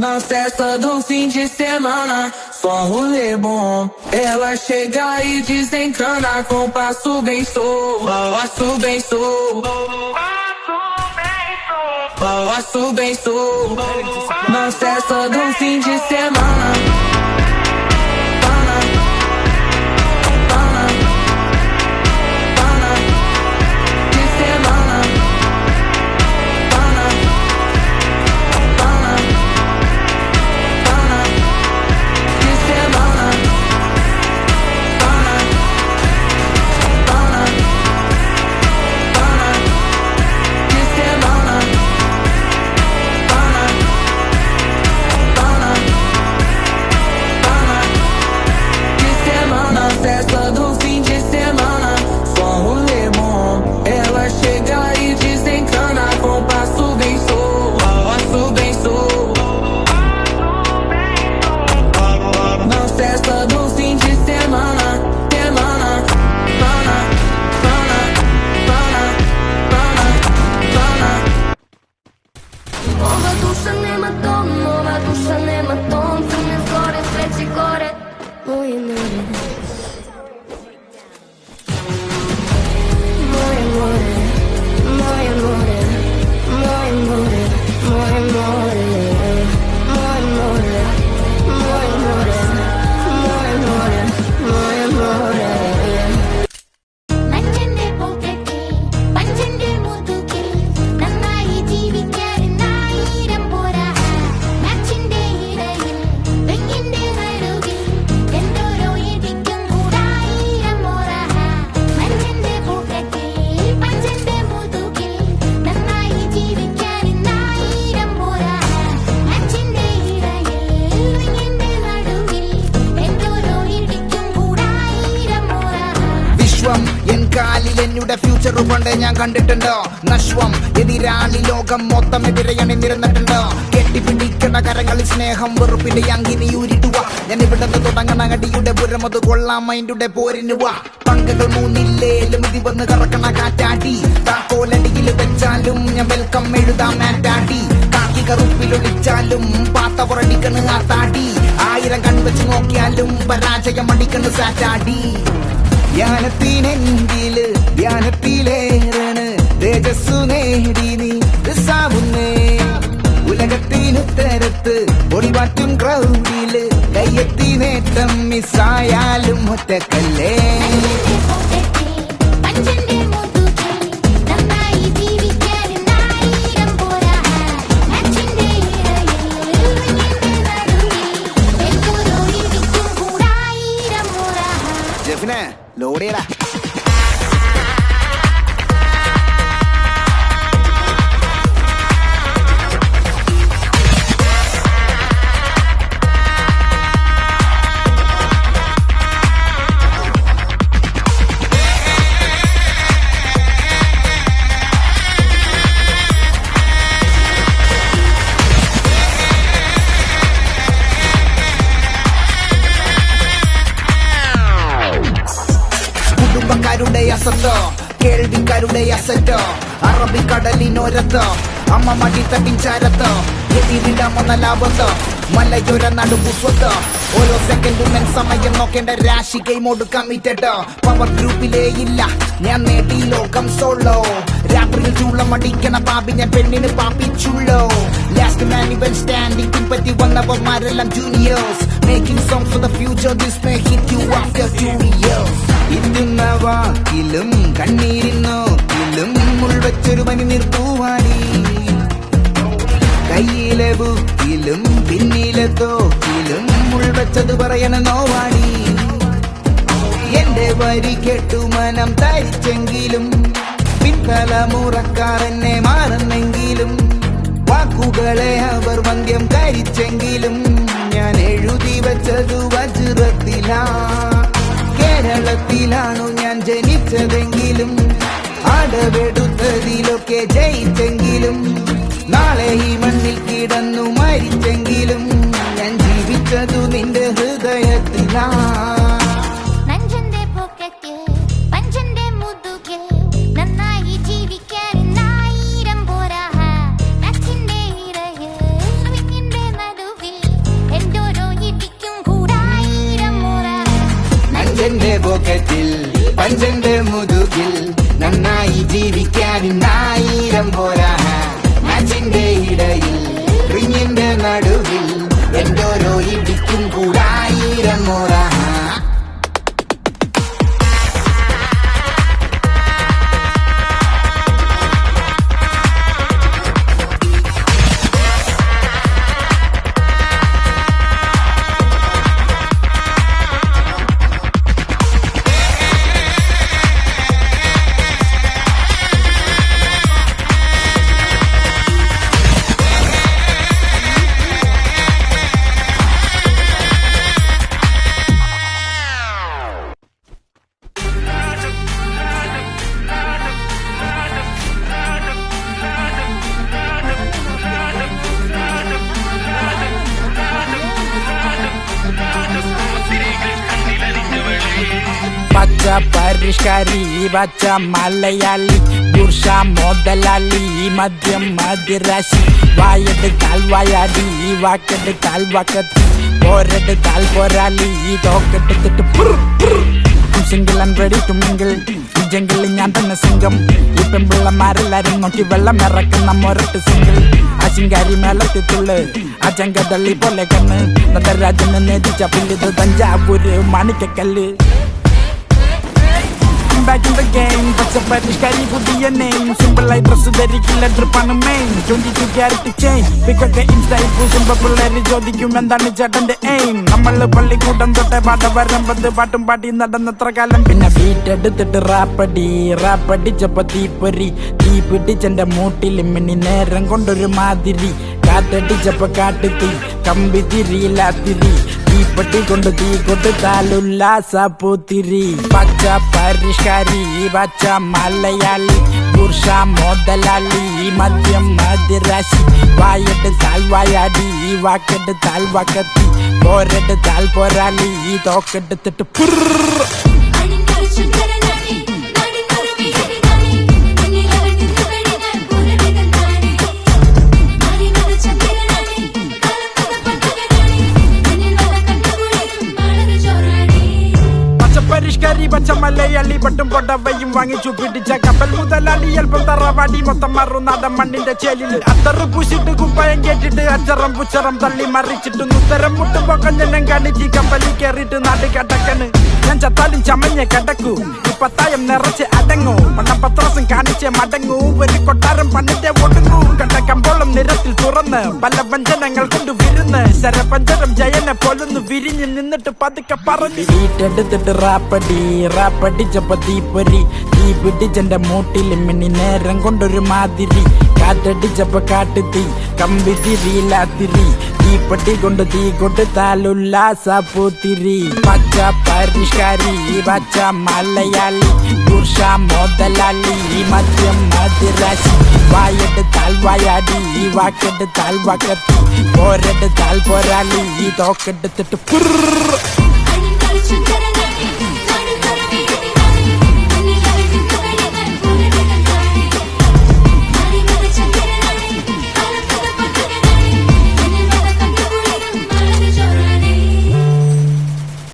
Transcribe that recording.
Na festa do fim de semana, só rolê bom. Ela chega e desencana com passo bem solto, passo bem solto, passo bem solto. Na festa do fim de semana. Festa do fim de semana, só rolê bom. Ela chega e desencana com passo bem solto, passo bem solto. Na festa do fim de semana, semana, pana, pana, pana, pana, pana. Ova dusza nema tom, ova dusza nema tom. Crne zgore, sveći gore, moje more. എന്നുടെ future പണ്ടേ ഞാൻ കണ്ടിട്ടുണ്ടോ? നശ്വം എതിരാളി ലോകം മൊത്തം എതിരയണിന്നിരുന്നിട്ടുണ്ടോ? കെട്ടിപ്പിടിക്കണ കരങ്ങളിൽ സ്നേഹം വെറുപ്പിന്റെ അങ്കിനി ഊരിടുക. ഞാൻ ഇവിടെ തുടങ്ങണ അടിയുടെ പുരമത് കൊള്ളാം മൈൻഡുടെ പോരിനുവ. പങ്കകൾ മൂന്നില്ലേലും ഇതി വന്ന് കറക്കണ കാറ്റാടി. താക്കോലടിയിൽ വെച്ചാലും ഞാൻ വെൽക്കം എഴുതാം മാറ്റാടി. കാക്കി കറുപ്പിലൊളിച്ചാലും പാത്തവറടിക്കണ് ആത്താടി. 1000 കൺവെച്ച് നോക്കിയാലും പരാജയം അടിക്കണ് സാറ്റാടി. ധ്യാനത്തിനെങ്കില് ധ്യാനത്തിലേറാണ് തേജസ്സു നേടി നീ സാവുന്നേ. ഉലകത്തിനുത്തരത്ത് ഒളിവാറ്റും ക്രൗഡില് കയ്യെത്തി നേട്ടം മിസ്സായാലും ഒറ്റക്കല്ലേ. ജെഫിനെ ലോഡിയടാ. കുടുംബക്കാരുടെ അസത്തോ, കേൾവിക്കാരുടെ അസറ്റോ, അറബിക്കടലിനോരത്തോ, അമ്മ മടിത്തട്ടിൻ ചാരത്തോ, എതിരിടാമെന്ന ലാഭത്തോ, മലയോര നടുപുസ്വത്തോ. ഓരോ സെക്കൻഡും ഞാൻ സമയം നോക്കേണ്ട രാശി ഗെയിമോട് കമ്മിറ്റഡോ. പവർ ഗ്രൂപ്പിലേ ഇല്ല ഞാൻ നേടി ലോകം സോളോ. രാത്രിയിൽ ചൂളം അടിക്കണ പാപി ഞാൻ പെണ്ണിന് പാപ്പിച്ചുള്ളോ. ലാസ്റ്റ് മാൻ ഇവൻ സ്റ്റാൻഡിംഗ് പിൻപറ്റി വന്നവന്മാരെല്ലാം juniors. Making songs for the future, this may hit you after 2 years. ഇന്നുന്ന വാക്കിലും കണ്ണീരിൻ നോക്കിലും മുൾവെച്ചൊരു പനി നിർത്തൂവാടി. കയ്യിലെ ബുക്കിലും പിന്നിലെ തോക്കിലും മുൾവെച്ചത് പറയണ നോവാടി. എന്റെ വരി കേട്ടു മനം തരിച്ചെങ്കിലും പിൻതലമുറക്കാർ എന്നെ മാറുന്നെങ്കിലും വാക്കുകളെ അവർ വന്ധ്യം കരിച്ചെങ്കിലും ഞാൻ എഴുതി വെച്ചതു വജ്രത്തിലാ. കേരളത്തിലാണു ഞാൻ ജനിച്ചതെങ്കിലും അടവെടുത്തതിലൊക്കെ ജയിച്ചെങ്കിലും നാളെ ഈ മണ്ണിൽ കിടന്നു മരിച്ചെങ്കിലും ഞാൻ ജീവിച്ചതു നിന്റെ ഹൃദയത്തിലാ. കാശിന്റെ പോക്കറ്റിൽ പഞ്ചന്റെ മുതുകിൽ നന്നായി ജീവിക്കാൻ 1000 പോരാ മാച്ചിന്റെ ഇടയിൽ റിങ്ങിന്റെ നടുവിൽ എന്തോരോ ഇടിക്കും കൂടെ 1000 മോറാ പച്ച പരിഷ്കാരി പച്ച മലയാളി പുരുഷ മുതലാളി മദ്യം മദിരാശി വായെടുത്താൽ വായാടി വാക്കെടുത്താൽ വാക്കത്തി പോരെടുത്താൽ പോരാളി തോക്കെടുത്തിട്ട് single and ready to mingle ഈ ജംഗിളിൽ ഞാൻ തന്നെ സിംഗം ഈ പെൺപിള്ളമാരെല്ലാരും നോക്കി വെള്ളം ഇറക്കുന്ന മൊരട്ട് സിംഗിൾ ആ ശിങ്കാരി മേളത്തിത്തുള്ളു ആ ചങ്കതള്ളി പോലെ കണ്ണ് നടരാജന് നേതിച്ച പുല്ലിത് തഞ്ചാവൂര് മാണിക്കക്കല്ല് back in the game, but the British carry പുതിയ name. Simple like dress ധരിക്കില്ല ഡ്രിപ്പാണ് മെയിൻ 22 carat chain. പിക്കൊക്കെ ഇൻസ്റ്റൈൽ പൂശുമ്പോ പിള്ളേര് ചോദിക്കും എന്താണ് ചേട്ടന്റെ എയിം. നമ്മള് പള്ളിക്കൂട്ടം തൊട്ടേ പാട്ട വരമ്പത് പാട്ടും പാട്ടി നടന്നത്ര കാലം. പിന്നെ ബീറ്റ് എടുത്തിട്ട് റാപ്പടിച്ചപ്പോ തീപ്പൊരി തീ പിടിച്ചെന്റെ മൂട്ടിൽ മിന്നി നേരം കൊണ്ടൊരു മാതിരി കാറ്റടിച്ചപ്പോ കാട്ടുതീ കമ്പി തിരിയില്ലാത്തിരി തീപ്പെട്ടി കൊണ്ട് തീ കൊടുത്താലുല്ലാസ പൂത്തിരി പച്ച പരിഷ്കാരി പച്ച മലയാളി പുരുഷ മുതലാളി മദ്യം മദിരാശി വായെടുത്താൽ വായാടി വാക്കെടുത്താൽ വാക്കത്തി പോരെടുത്താൽ പോരാളി തോക്കെടുത്തിട്ട് പരിഷ്കാരി പച്ച മലയാളി പട്ടും പൊട്ടവയും വാങ്ങിച്ചു പിടിച്ച കപ്പൽ മുതലാളി അല്പം തറവാടി മൊത്തം മറു നാടൻ മണ്ണിന്റെ ചേലിൽ അത്തറ് പൂശിട്ട് കുപ്പായം കേട്ടിട്ട് അച്ചറം പുച്ചറം തള്ളി മറിച്ചിട്ട് ഉത്തരം മുട്ടുമ്പോ കഞ്ഞനം കാണിച്ച് കപ്പലിൽ കയറിയിട്ട് നാട് കടക്കണ് ഞാൻ ചത്താലും ചമഞ്ഞ കിടക്കൂ ഈ പത്തായം നിറച്ച് അടങ്ങൂ പണപത്രാസം കാണിച്ച് മടങ്ങൂ ഒരു കൊട്ടാരം പണിന്റെ ഒടുങ്ങൂ കണ്ട കമ്പോളം നിരത്തിൽ തുറന്ന് പല വഞ്ചനങ്ങൾ കൊണ്ട് വിരുന്ന് ശരപഞ്ചരം ജയനെ പോലൊന്ന് വിരിഞ്ഞ് നിന്നിട്ട് പതുക്കെ പറഞ്ഞു വീട്ടെടുത്തിട്ട് റാപ്പടിച്ചപ്പോ തീപ്പൊരി തീ പിടിച്ചെന്റെ മൂട്ടിൽ മിന്നി നേരം കൊണ്ടൊരു മാതിരി കാറ്റടിച്ചപ്പോ കാട്ടുതീ കമ്പി തിരിയില്ലാത്തിരി തീപ്പെട്ടി കൊണ്ട് തീ കൊടുത്താലുല്ലാസ പൂത്തിരി പച്ച പരിഷ്കാരി പച്ച മലയാളി പുരുഷ മുതലാളി മദ്യം മദിരാശി വായെടുത്താൽ വായാടി വാക്കെടുത്താൽ വാക്കത്തി പോരെടുത്താൽ പോരാളി തോക്കെടുത്തിട്ട്